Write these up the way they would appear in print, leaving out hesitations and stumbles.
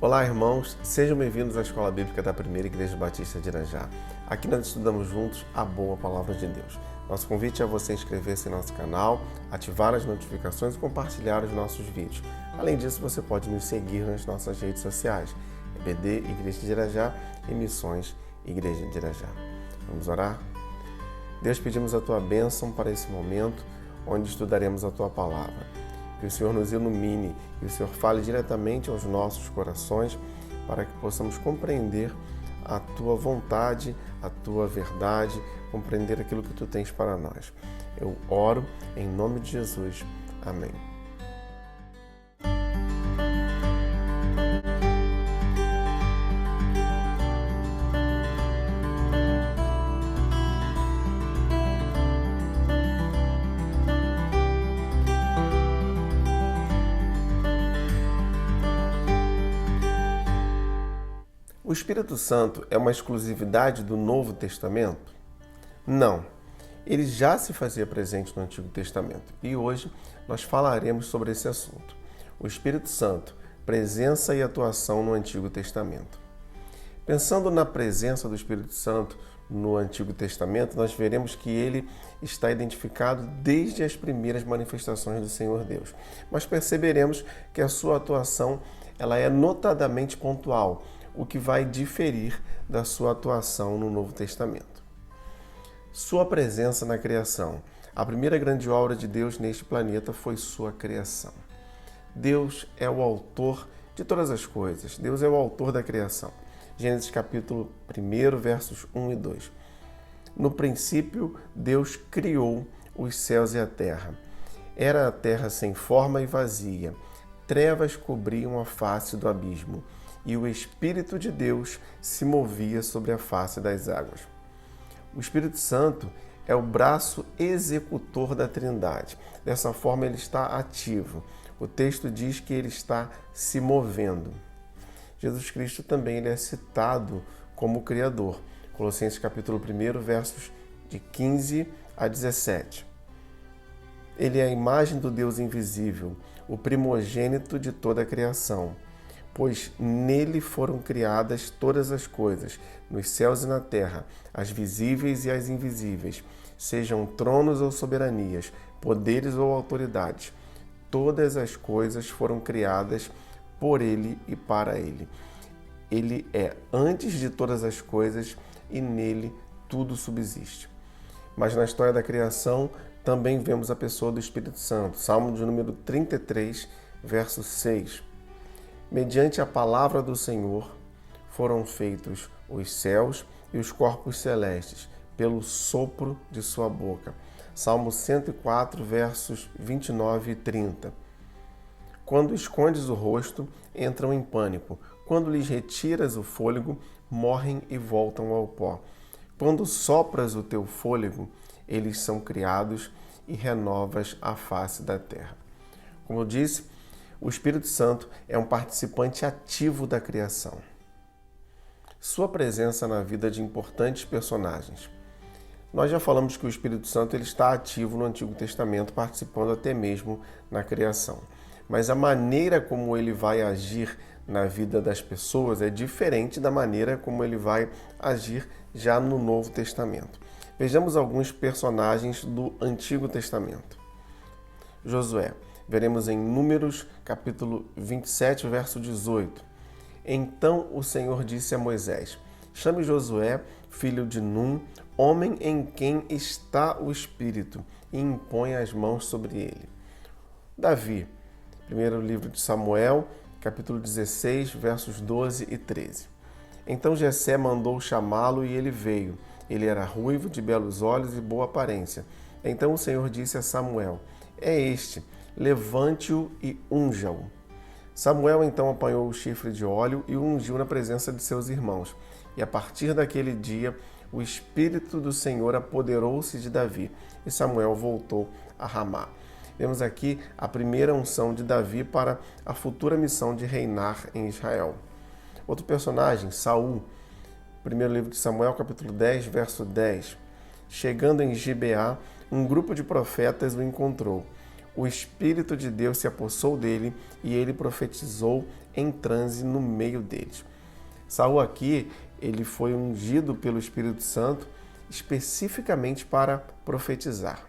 Olá, irmãos, sejam bem-vindos à Escola Bíblica da Primeira Igreja Batista de Irajá. Aqui nós estudamos juntos a boa palavra de Deus. Nosso convite é você inscrever-se em nosso canal, ativar as notificações e compartilhar os nossos vídeos. Além disso, você pode nos seguir nas nossas redes sociais, EBD Igreja de Irajá e Missões Igreja de Irajá. Vamos orar? Deus, pedimos a Tua bênção para esse momento, onde estudaremos a Tua palavra. Que o Senhor nos ilumine e o Senhor fale diretamente aos nossos corações para que possamos compreender a Tua vontade, a Tua verdade, compreender aquilo que Tu tens para nós. Eu oro em nome de Jesus. Amém. O Espírito Santo é uma exclusividade do Novo Testamento? Não. Ele já se fazia presente no Antigo Testamento e hoje nós falaremos sobre esse assunto. O Espírito Santo, presença e atuação no Antigo Testamento. Pensando na presença do Espírito Santo no Antigo Testamento, nós veremos que ele está identificado desde as primeiras manifestações do Senhor Deus. Mas perceberemos que a sua atuação ela é notadamente pontual, o que vai diferir da sua atuação no Novo Testamento. Sua presença na criação. A primeira grande obra de Deus neste planeta foi sua criação. Deus é o autor de todas as coisas. Deus é o autor da criação. Gênesis capítulo 1, versos 1 e 2. No princípio, Deus criou os céus e a terra. Era a terra sem forma e vazia. Trevas cobriam a face do abismo, e o Espírito de Deus se movia sobre a face das águas. O Espírito Santo é o braço executor da Trindade. Dessa forma, ele está ativo. O texto diz que ele está se movendo. Jesus Cristo também ele é citado como Criador. Colossenses capítulo 1, versos de 15 a 17. Ele é a imagem do Deus invisível, o primogênito de toda a criação, pois nele foram criadas todas as coisas, nos céus e na terra, as visíveis e as invisíveis, sejam tronos ou soberanias, poderes ou autoridades. Todas as coisas foram criadas por ele e para ele. Ele é antes de todas as coisas e nele tudo subsiste. Mas na história da criação também vemos a pessoa do Espírito Santo. Salmo de número 33, verso 6. Mediante a palavra do Senhor foram feitos os céus e os corpos celestes, pelo sopro de sua boca. Salmo 104, versos 29 e 30. Quando escondes o rosto, entram em pânico. Quando lhes retiras o fôlego, morrem e voltam ao pó. Quando sopras o teu fôlego, eles são criados e renovas a face da terra. Como eu disse, o Espírito Santo é um participante ativo da criação. Sua presença na vida de importantes personagens. Nós já falamos que o Espírito Santo ele está ativo no Antigo Testamento, participando até mesmo na criação. Mas a maneira como ele vai agir na vida das pessoas é diferente da maneira como ele vai agir já no Novo Testamento. Vejamos alguns personagens do Antigo Testamento. Josué. Veremos em Números, capítulo 27, verso 18. Então o Senhor disse a Moisés: chame Josué, filho de Num, homem em quem está o Espírito, e impõe as mãos sobre ele. Davi. Primeiro livro de Samuel, capítulo 16, versos 12 e 13. Então Jessé mandou chamá-lo e ele veio. Ele era ruivo, de belos olhos e boa aparência. Então o Senhor disse a Samuel: é este, levante-o e unja-o. Samuel então apanhou o chifre de óleo e o ungiu na presença de seus irmãos. E a partir daquele dia, o Espírito do Senhor apoderou-se de Davi, e Samuel voltou a Ramá. Vemos aqui a primeira unção de Davi para a futura missão de reinar em Israel. Outro personagem, Saul. Primeiro livro de Samuel, capítulo 10, verso 10. Chegando em Gibeá, um grupo de profetas o encontrou. o Espírito de Deus se apossou dele e ele profetizou em transe no meio deles. Saul aqui, ele foi ungido pelo Espírito Santo especificamente para profetizar.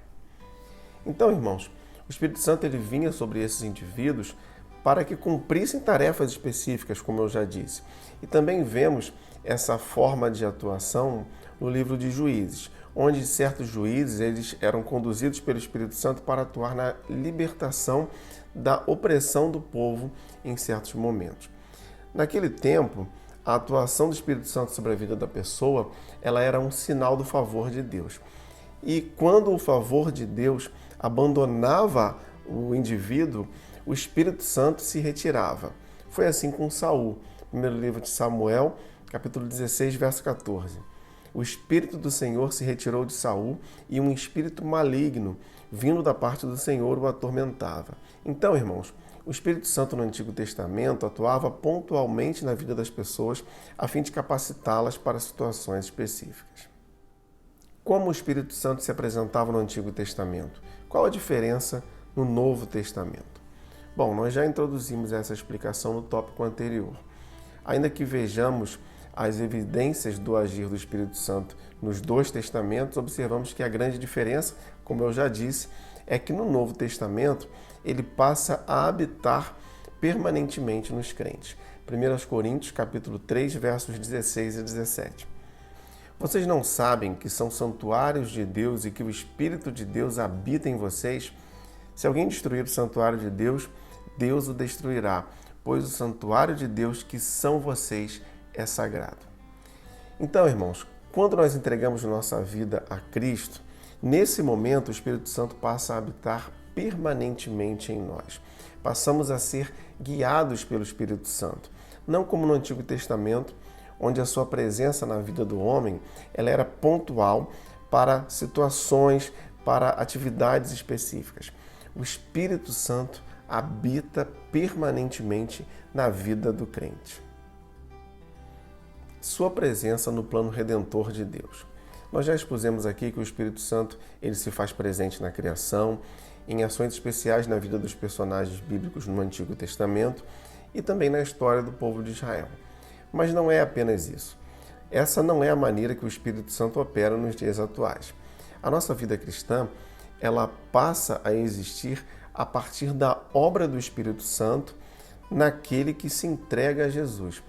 Então, irmãos, o Espírito Santo ele vinha sobre esses indivíduos para que cumprissem tarefas específicas, como eu já disse. E também vemos essa forma de atuação no livro de Juízes, onde certos juízes eles eram conduzidos pelo Espírito Santo para atuar na libertação da opressão do povo em certos momentos. Naquele tempo, a atuação do Espírito Santo sobre a vida da pessoa, ela era um sinal do favor de Deus. E quando o favor de Deus abandonava o indivíduo, o Espírito Santo se retirava. Foi assim com Saul. Primeiro livro de Samuel, capítulo 16, verso 14. O Espírito do Senhor se retirou de Saul e um espírito maligno, vindo da parte do Senhor, o atormentava. Então, irmãos, o Espírito Santo no Antigo Testamento atuava pontualmente na vida das pessoas a fim de capacitá-las para situações específicas. Como o Espírito Santo se apresentava no Antigo Testamento? Qual a diferença no Novo Testamento? Bom, nós já introduzimos essa explicação no tópico anterior. Ainda que vejamos as evidências do agir do Espírito Santo nos dois testamentos, observamos que a grande diferença, como eu já disse, é que no Novo Testamento ele passa a habitar permanentemente nos crentes. 1 Coríntios, capítulo 3, versos 16 e 17. Vocês não sabem que são santuários de Deus e que o Espírito de Deus habita em vocês? Se alguém destruir o santuário de Deus, Deus o destruirá, pois o santuário de Deus, que são vocês, é sagrado. Então, irmãos, quando nós entregamos nossa vida a Cristo, nesse momento o Espírito Santo passa a habitar permanentemente em nós. Passamos a ser guiados pelo Espírito Santo, não como no Antigo Testamento, onde a sua presença na vida do homem ela era pontual para situações, para atividades específicas. O Espírito Santo habita permanentemente na vida do crente. Sua presença no plano redentor de Deus. Nós já expusemos aqui que o Espírito Santo ele se faz presente na criação, em ações especiais na vida dos personagens bíblicos no Antigo Testamento e também na história do povo de Israel. Mas não é apenas isso. Essa não é a maneira que o Espírito Santo opera nos dias atuais. A nossa vida cristã, ela passa a existir a partir da obra do Espírito Santo naquele que se entrega a Jesus,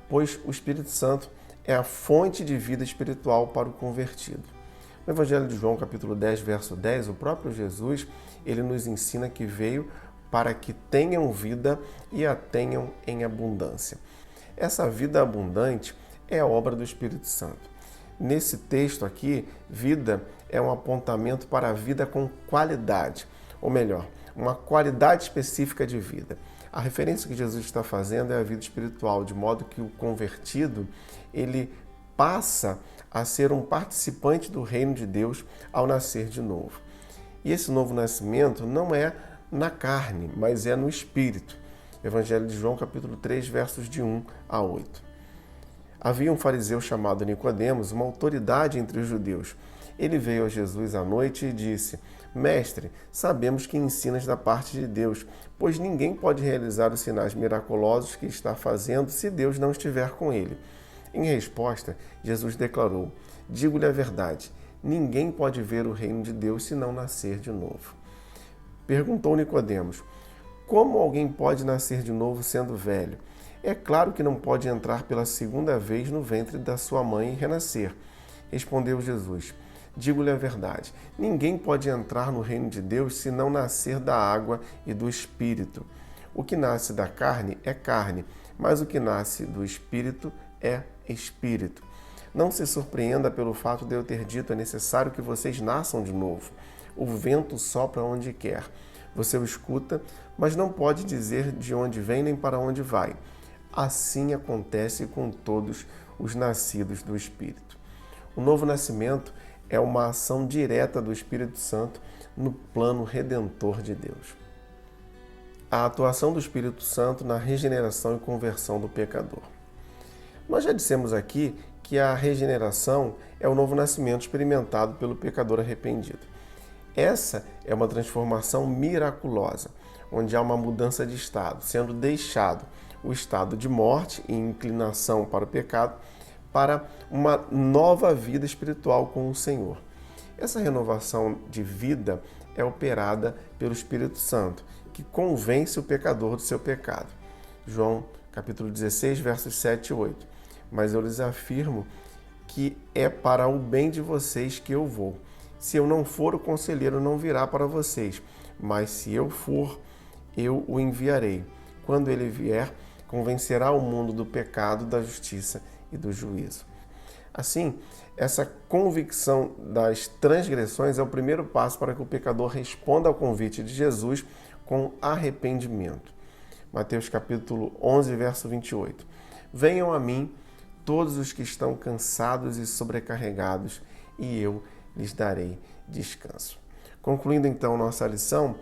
pois o Espírito Santo é a fonte de vida espiritual para o convertido. No Evangelho de João, capítulo 10, verso 10, o próprio Jesus, ele nos ensina que veio para que tenham vida e a tenham em abundância. Essa vida abundante é a obra do Espírito Santo. Nesse texto aqui, vida é um apontamento para a vida com qualidade, ou melhor, uma qualidade específica de vida. A referência que Jesus está fazendo é a vida espiritual, de modo que o convertido, ele passa a ser um participante do reino de Deus ao nascer de novo. E esse novo nascimento não é na carne, mas é no espírito. Evangelho de João, capítulo 3, versos de 1 a 8. Havia um fariseu chamado Nicodemos, uma autoridade entre os judeus. Ele veio a Jesus à noite e disse: Mestre, sabemos que ensinas da parte de Deus, pois ninguém pode realizar os sinais miraculosos que está fazendo se Deus não estiver com ele. Em resposta, Jesus declarou: Digo-lhe a verdade, ninguém pode ver o reino de Deus se não nascer de novo. Perguntou Nicodemos: Como alguém pode nascer de novo sendo velho? É claro que não pode entrar pela segunda vez no ventre da sua mãe e renascer. Respondeu Jesus: Digo-lhe a verdade, ninguém pode entrar no reino de Deus se não nascer da água e do Espírito. O que nasce da carne é carne, mas o que nasce do Espírito é Espírito. Não se surpreenda pelo fato de eu ter dito: é necessário que vocês nasçam de novo. O vento sopra onde quer. Você o escuta, mas não pode dizer de onde vem nem para onde vai. Assim acontece com todos os nascidos do Espírito. O novo nascimento é uma ação direta do Espírito Santo no plano redentor de Deus. A atuação do Espírito Santo na regeneração e conversão do pecador. Nós já dissemos aqui que a regeneração é o novo nascimento experimentado pelo pecador arrependido. Essa é uma transformação miraculosa, onde há uma mudança de estado, sendo deixado o estado de morte e inclinação para o pecado, para uma nova vida espiritual com o Senhor. Essa renovação de vida é operada pelo Espírito Santo, que convence o pecador do seu pecado. João capítulo 16, versos 7 e 8. Mas eu lhes afirmo que é para o bem de vocês que eu vou. Se eu não for, o conselheiro não virá para vocês, mas se eu for, eu o enviarei. Quando ele vier, convencerá o mundo do pecado, da justiça e do juízo. Assim, essa convicção das transgressões é o primeiro passo para que o pecador responda ao convite de Jesus com arrependimento. Mateus capítulo 11, verso 28. Venham a mim todos os que estão cansados e sobrecarregados, e eu lhes darei descanso. Concluindo então nossa lição,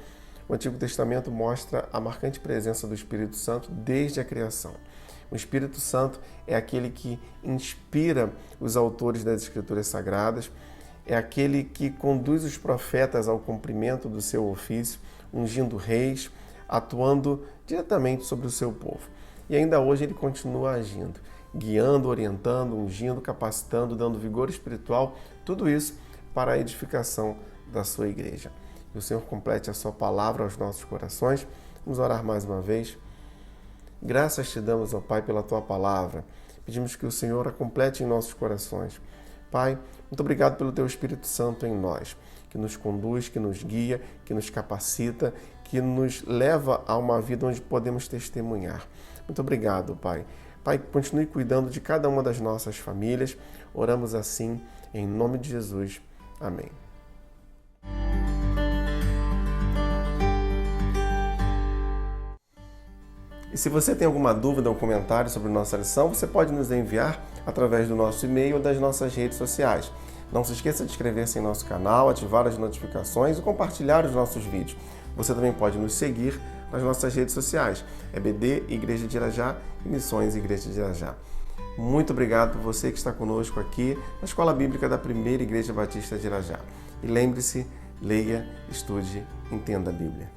o Antigo Testamento mostra a marcante presença do Espírito Santo desde a criação. O Espírito Santo é aquele que inspira os autores das Escrituras Sagradas, é aquele que conduz os profetas ao cumprimento do seu ofício, ungindo reis, atuando diretamente sobre o seu povo. E ainda hoje ele continua agindo, guiando, orientando, ungindo, capacitando, dando vigor espiritual, tudo isso para a edificação da sua igreja. Que o Senhor complete a sua palavra aos nossos corações. Vamos orar mais uma vez. Graças te damos, ó Pai, pela tua palavra. Pedimos que o Senhor a complete em nossos corações. Pai, muito obrigado pelo teu Espírito Santo em nós, que nos conduz, que nos guia, que nos capacita, que nos leva a uma vida onde podemos testemunhar. Muito obrigado, Pai. Pai, continue cuidando de cada uma das nossas famílias. Oramos assim, em nome de Jesus. Amém. E se você tem alguma dúvida ou comentário sobre nossa lição, você pode nos enviar através do nosso e-mail ou das nossas redes sociais. Não se esqueça de inscrever-se em nosso canal, ativar as notificações e compartilhar os nossos vídeos. Você também pode nos seguir nas nossas redes sociais, EBD, Igreja de Irajá e Missões Igreja de Irajá. Muito obrigado por você que está conosco aqui na Escola Bíblica da Primeira Igreja Batista de Irajá. E lembre-se, leia, estude, entenda a Bíblia.